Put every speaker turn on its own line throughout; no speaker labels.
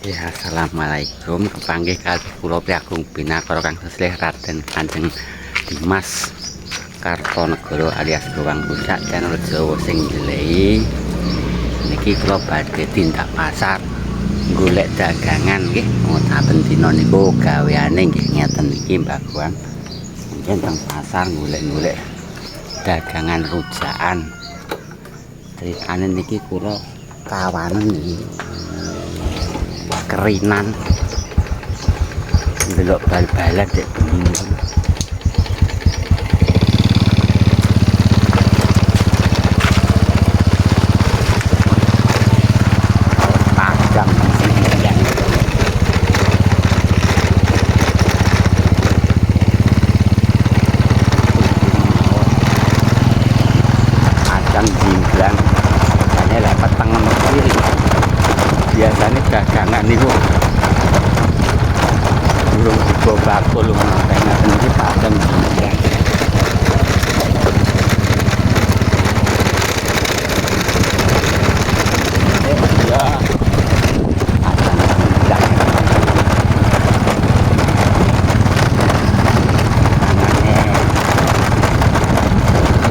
Ya, assalamualaikum. Kepanggih kali kula Priagung Binakara Kang Seslih Raden Kanjeng Dimas Kartonegoro alias Gowang Puncak channel Jawa sing jelehi. Niki kula badhe tindak pasar golek dagangan nggih. Saben dina niku gaweane nggih ngeten iki Mbak Gowang. Mungkin teng pasar golek-golek dagangan rujakan. Ceritane niki kula kawanen iki. Kerinan delok bal-balan dek bengi padang sendirian padang jimblang hanya lewat tengah kiri. Biasanya dagangan niku burung digo bakul ngoten iki padang jimblang. Ya.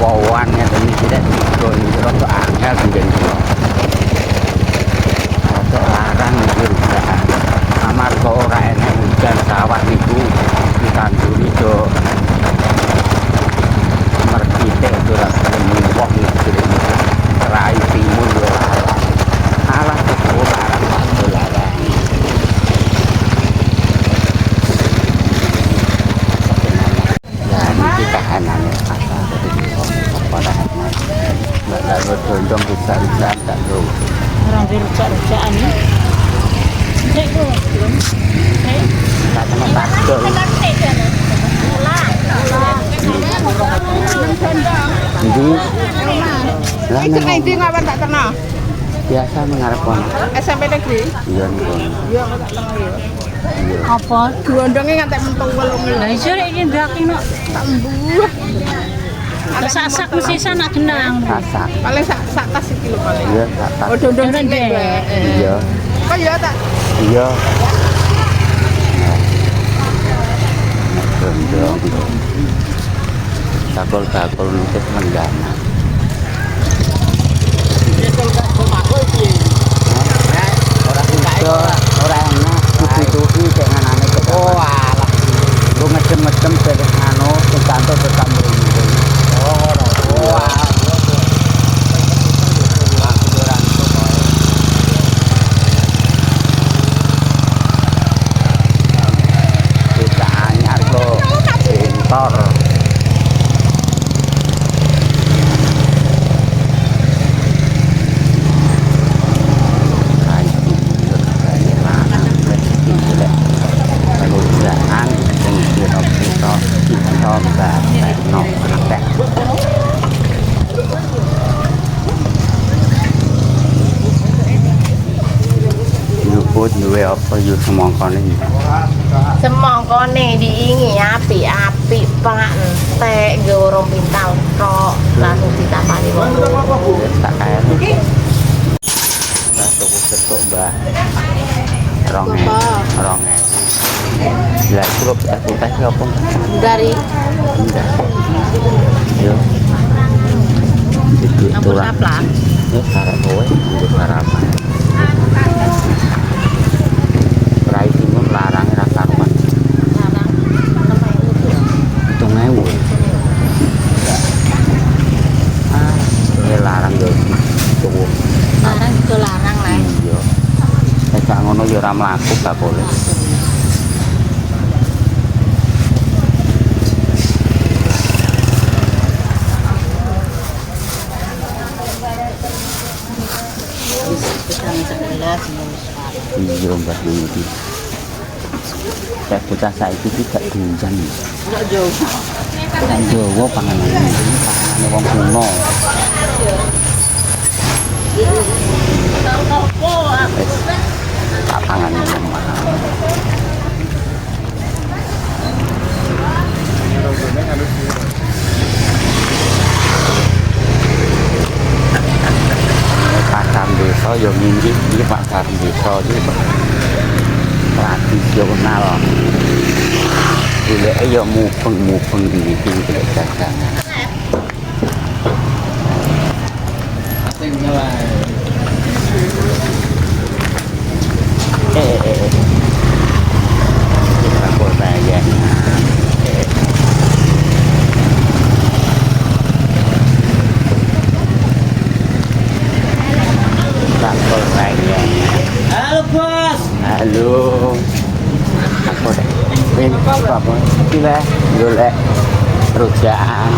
Wawan ngeten iki tidak digo iki rada angel nggih. Larang rujakan amarga ora enek hujan sawah niku ditanduri do merkite ora gelem wong iki rai timur yo alah ora larang ya niki kahanane apa lalu dondong bisa tak do
orang rujak-rujakan ya. Cek kok belum.
Tak kena takut.
Ini ngawan tak kenal.
Biasa mengarep kono.
SMP negeri.
Iya niku.
Iya kok tak kenal ya.
Apa?
Gondonge ngantek mentung 8.000.
Lah iso rek iki ndaki nok
Tak mbuh.
sak-sak mesti sana genang.
Masak.
Paling sak tas iki lho paling.
Iya, tak tak.
Oh dondong
Dondong
cilik
deh.
wae.
Iya.
Kok ya tak
Iya. Dondong. Bakul-bakul nukit menggana. Orang itu, orang enak, tutupi dengan aneh ke oh alah. Lu macem-macem dari ngano, kantor tetap berhubung. Oh, wah. Kita anyar kok, pintor. Duwe apa yo semangkane iki.
Semangkane diingi api-api Pak entek nggo urung pintal tok langsung ditapani wong.
Tak kaya. Lah tuku setuk Mbah. Ronge. Lah cukup aku kasih apa?
Dari
Enggak. Yo. Itu
Campur sapla.
Yo sarap kowe, nggo sarapan. Rai timur larang ra karuan.
larang sampai itu.
7.000. Ah, ini larang yo. Tuku.
Larang itu larang lah.
Iya. Nek gak ngono ya ora mlaku bakule. Iya Mbak iki. Kayak bocah saiki tidak diunjan.
enggak jauh.
Kan Jawa panganane wong kuno. Wis tak pangane mahal. Pasar desa yo nginggih iki pasar desa iki. tradisional. Golek yo mubeng iki golek dagang. Kita kota ya. Rakol raya.
Halo bos.
Halo. Aku deh. Ini apa? Gila, golek rujaan.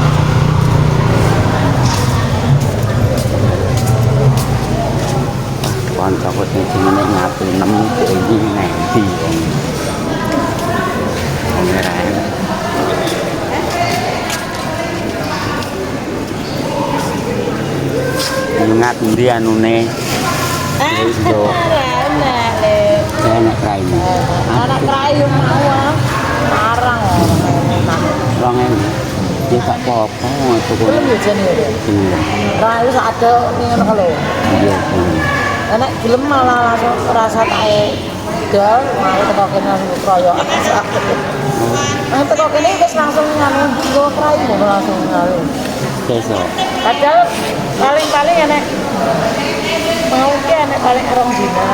Kancaku sing jenenge ngapi nemu iki ngendi wong. Kamerae. Ingat ndi anune? Yo.
Enak le.
Enak raine.
Anak rayu mau. Larang.
Wong ini. Ya gak apa-apa itu kok.
Belum hujan ya.
Iya.
Rayu sak ada ngono kalau.
Iya.
Enak gelem malah langsung rasa tae dol mau teko kene langsung kroyokan. Nah teko kene wis langsung nganu go rayu ngono langsung nganu.
Besok.
Padahal paling enek mau ki enek paling rong dina.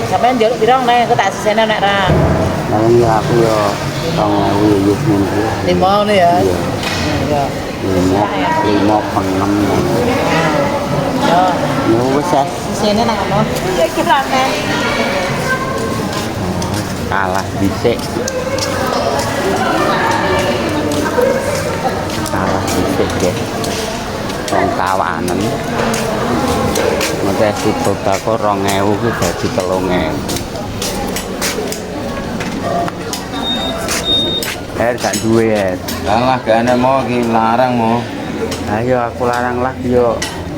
Sampeyan njaluk pirang nek tak sisene nek ra.
Lalu ya aku yo 2000 yus minggu.
Lima nih ya.
Iya.
Ya.
Lima pengen.
Ya.
Ya wis ah.
Sisene nang ono. Iki ramen.
Kalah dhisik. Kalah dhisik guys. Wong kawanen. Ngetes sodako 2000 ki dadi 3000. Gak duwe ya.
Lah gak mau ki larang mau.
Ayo aku larang lah yo.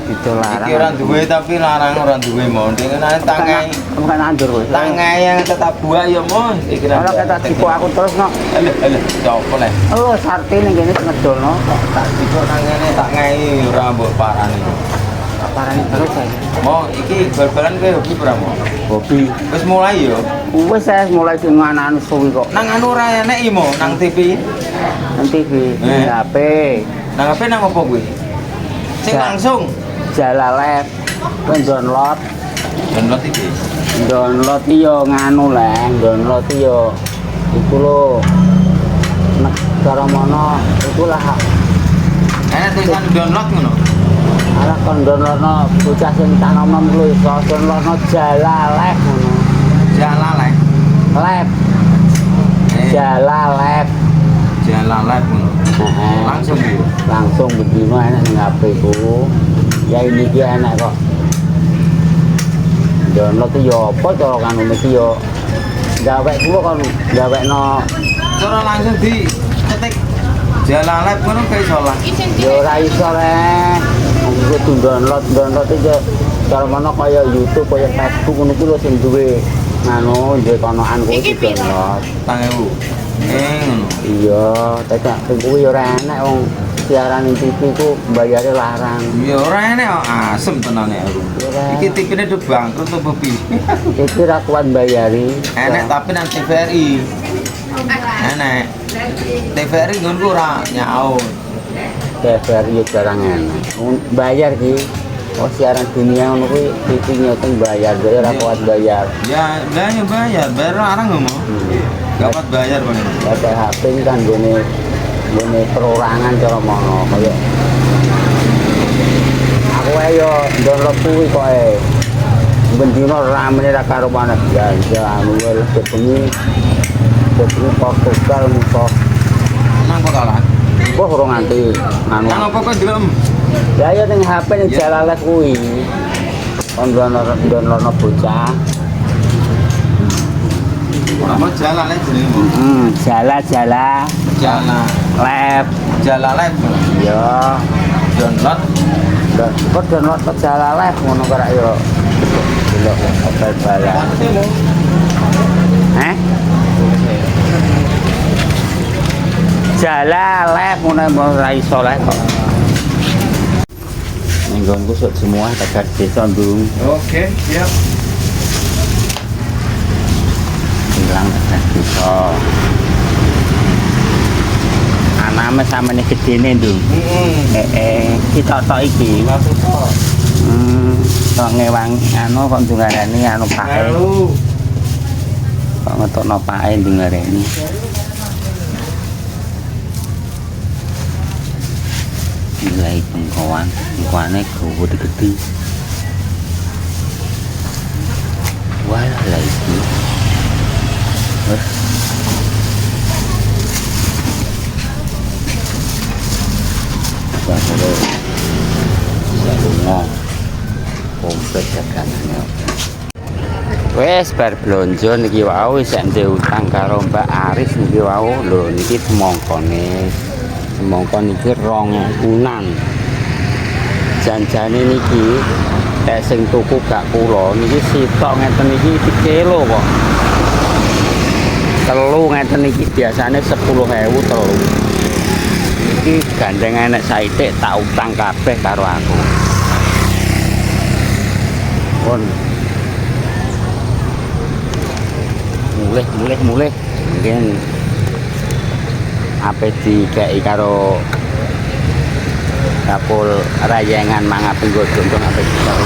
Itu larang.
Iki ora duwe tapi larang ora duwe mau. Dengan tangai.
Bukan andur kowe.
Tangai yang tetap buah ya mau. Iki
Ora kata tipu aku terus no.
Alah, copo le.
Oh, sarte ning kene ngedolno.
Tak tipu tangane tak ngai ora mbok parani.
Parani terus ae.
Mau iki bal-balan ke hobi ora mau?
Hobi.
Wis mulai yo.
Wis saya mulai sing anak suwi kok.
Nang anu ora enek imo nang TV.
Nanti di HP.
Nang HP nang opo kuwi? Sing
Ja-
langsung
Jalalep. Download.
download iki.
Download yo nganu lah, download yo iku lho. Nek cara mono iku lah.
Enak tulisan download ngono.
Ala kon downloadno bocah sing tak nom-nom kuwi iso downloadno Jalalep ngono.
Jalalep.
Lep,
Eh,
Jalalep.
Jalalep ngono.
Heeh.
Langsung iki.
Langsung bendino enak ning HP ku. Ya ini dia enak kok. Download yo apa cara kanune iki yo. Gawe kuwi kon gawekno
Cara langsung di ketik Jalalep ngono kayak iso lah.
yo ora iso le. Aku kudu download iki cara mana kaya YouTube kaya Facebook ngono kuwi lho sing duwe nganu duwe konoan kuwi download.
2000. Ngono.
Iya, tekan sing kuwi yo ora enak wong siaran ning TV ku bayare larang.
Ya ora enek kok asem tenane aku. Iki tipine do bangkrut apa piye?
Iki ra kuat bayari.
Enek tapi nang TVRI. Enek. TVRI nggonku ora nyaut.
TVRI yo jarang enak. Bayar ki. Oh siaran dunia ngono kuwi TV nyoteng bayar, jadi ora kuat bayar.
Ya, lah ya bayar larang ngomong. Gak kuat bayar kok.
Pakai HP ini kan gini perorangan cara mono kaya aku ayo download kuwi kok bendino ramene ra karo mana ganja anu wae bengi Portugal musuh
Nang kok kalah.
kok ora nganti anu
Nang apa kok delem?
ya ya ning HP ning Jalalep kuwi kon download bocah
Apa jalan ae jenenge.
jala
Jalan. Jalalep.
ya
Download.
kok download ke Jalalep ngono kok yo delok hotel bala Jalalep ngono ora iso lek kok ning nggonku sok semua tegar desa ndung
Oke, siap.
Kepalang 11 juta. Aname samene gedene ndung. Kita tok iki. Kok ngewang anu kok ndungarani anu pae. Kok ngetokno pae ndungarani. Nilai bengkoane gede. Walah lagi. Bahwa salungo komplit dagangannya. Wes bar blonjo niki wau wis ndek utang karo Mbak Aris niki wau lho niki semongkone. Semongko niki 2000-an. Janjane niki tek sing tuku gak kula niki sitok ngeten iki 1 kilo kok. Telu ngeten iki biasane 10.000 telu. Iki gandeng enek saithik tak utang kabeh karo aku. Pun mulih mungkin apa dikei karo kapul rayengan mangga penggodong apa dikei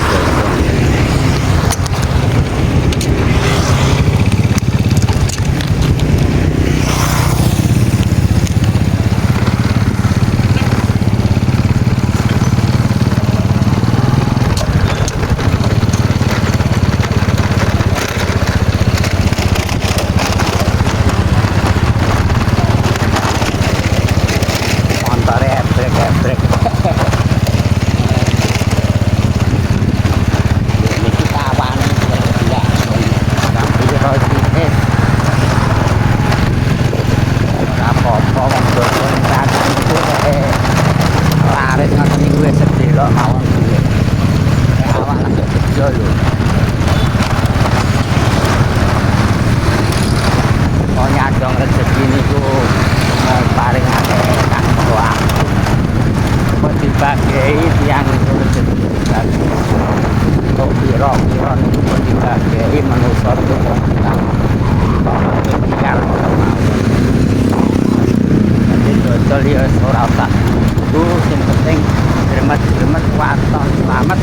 dibagi tiang itu dibagi untuk biro-biro itu pun dibagi menusuk itu tinggal jadi dodol ya surau tak itu yang penting jeremet waton selamat.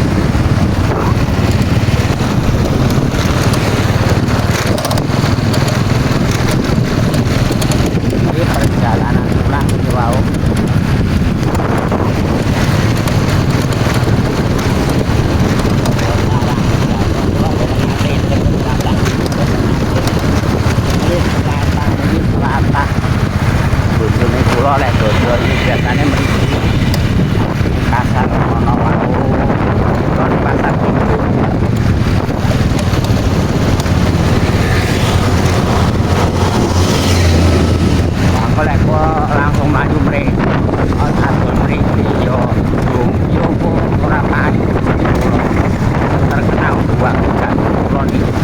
Ini perjalanan pulang ke laut. Oleh dodol ini biasanya merisi kasar ono waku di pasar Minggu. Aku langsung maju mriki. Aku mriki yo ora panik terkenal dua kan kula niki.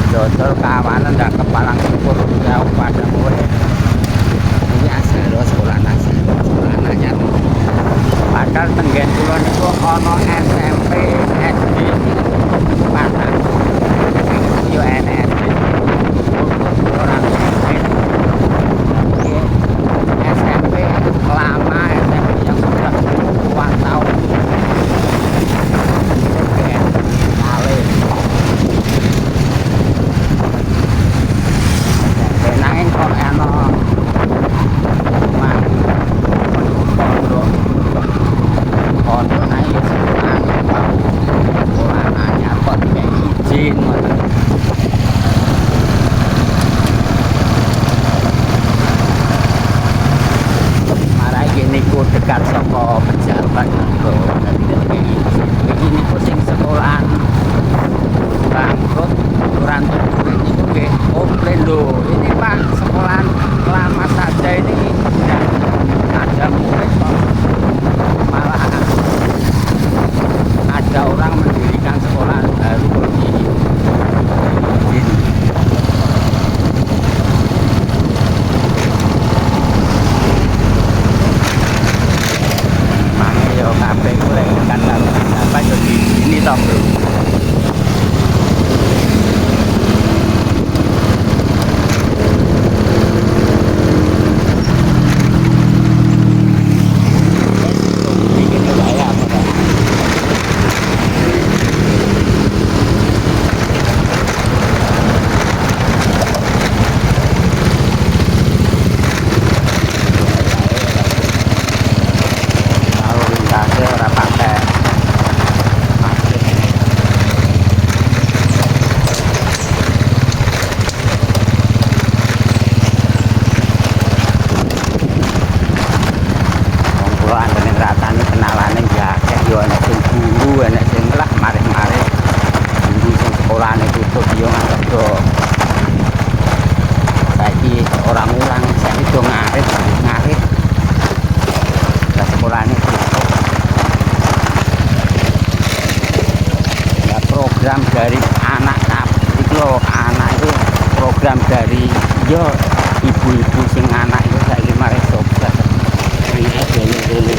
Dodol kawanan dan kepalang syukur jauh pada mulai ini asal sekolah nanya padahal tenggen kulon itu ono SMP SD Padang yo NSD orang SMP lama SMP yang sudah puluhan tahun nangin kok eno pondok nangin sekolah bau sekolah nanya kok tidak izin niku dekat saka pejabat niku. Dadi ini pusing sekolahan bangkrut ukuran niku nggih komplain lho. Ini Pak, sekolahan lama saja ini tidak ada murid kok. Malah ada orang mendirikan sekolah baru di sini. Makanya yo kabeh kuwi kan apa yo di sini toh, Bro. Program dari anak itu anak itu program dari yo ibu-ibu sing anak itu saiki mari sukses. Ini dulu.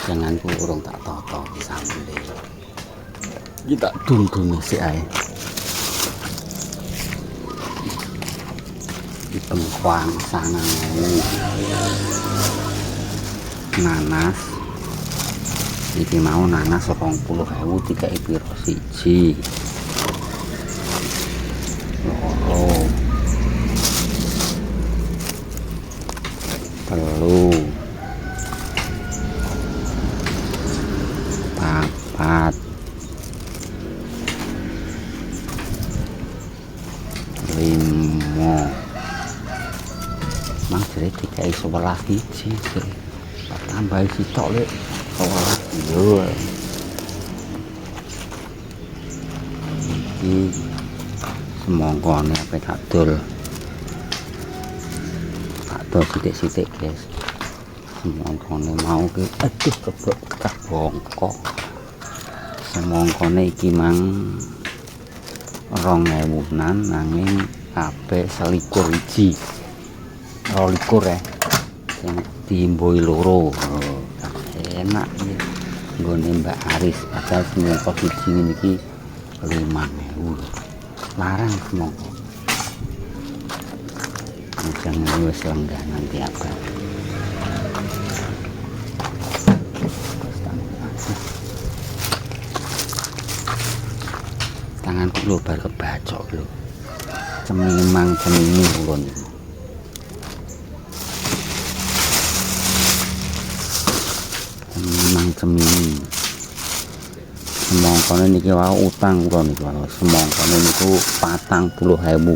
daganganku urung tak toto sambel. Iki tak dum-dum sik ae. Di Pengkuang sana nanas. Iki mau nanas 20.000 dikeki piro siji. Loro. Telu. 5 mang jadi dikai 11 biji tambah sitok lek 11 yo iki semongkone apa tak dol sithik-sithik guys semongkone mau ke aduh kebek tekah bongkok semongkone iki mang 2000-an nanging ape selikur iji 22 ya sing diimboi loro enak ya nggone Mbak Aris padahal semongko biji ngene iki 5.000 larang semongko jangan wis langganan tiap tanganku lho bar kebacok lho cemimang cemimi ulun cemimang semongkone niki wae utang kula niku semongkone niku 40.000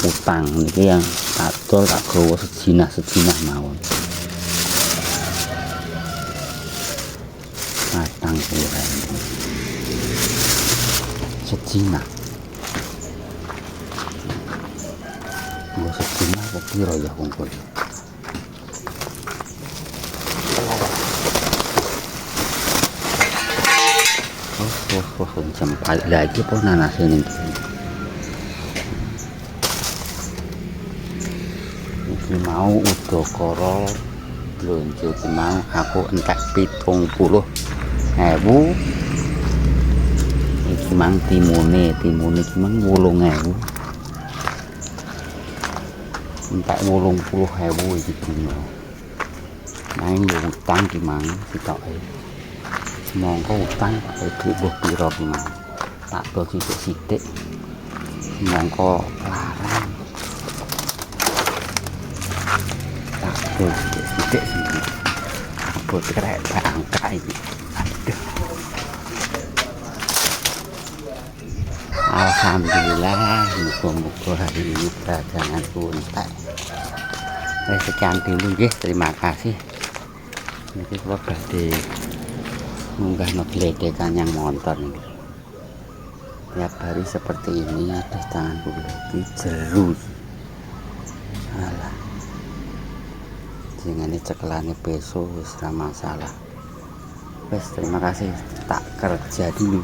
utang niki yang adol tak gawa sejinah mawon 40.000 sejinah gua sejinah kok piro ya kongkon sampai lagi po nanas ini mau udakara blonjo ki mau aku entek 70.000 iki mang timune ki mang 8.000 entek 80.000 iki dino nang utang ki mang sitoke semongko utang pakai duit mbah pira ki mang tak do sithik-sithik semongko larang sithik sih abot krek angka iki aduh alhamdulillah muga-muga hari ini daganganku entek sekian dulu nggih terima kasih niki kula badhe munggah ngegledekan yang motor ini tiap hari seperti ini ada tanganku lagi jeru alah jangan cekelane besok wis ra masalah wis terima kasih tak kerja dulu